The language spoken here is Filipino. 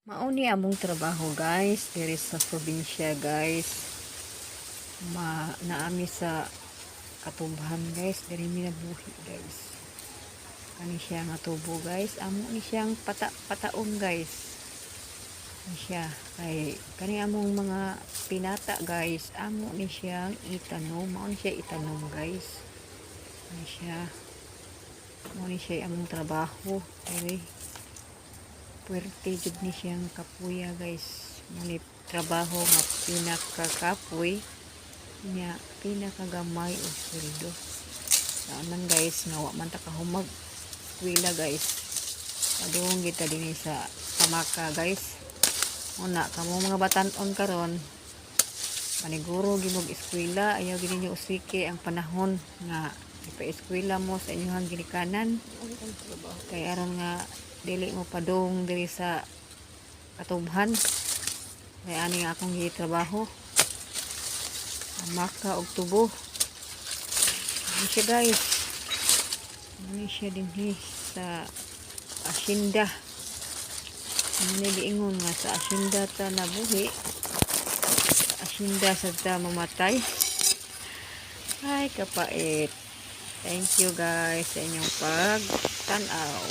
Mauni among trabaho guys, diri sa probinsya guys. Naami sa katubhan guys, diri mi nabuhi guys. Kani siya nga tubo guys, amo ni siyang pataon guys. Kani siya kay kani among mga pinata guys, amo ni siyang itanom, mao ni siya itanom guys. Kani siya mao ni siya among trabaho diri. Puwerte jud ni siyang kapuya guys. Muni trabaho nga pinakakapoy niya pinakagamay og sweldo. Naaman guys nga wa man ta kahumag eskwela guys. Padung kita dinhi sa pamaka guys. Una kamo mga batan-on karon paniguro gimog eskwela, ayaw gid ninyo usike ang panahon nga ipa-eskwela mo sa inyong ginikanan. Kay aron nga dili mo padung diri sa katubhan. Kay ani nga akong gitrabaho. Maka og tubo. Ano siya guys? Ano siya dinhi sa asyenda. Ano diingon nga sa asyenda ta nabuhi. Sa asyenda sa ta mamatay. Ay kapait. Thank you guys sa inyong pagtanaw.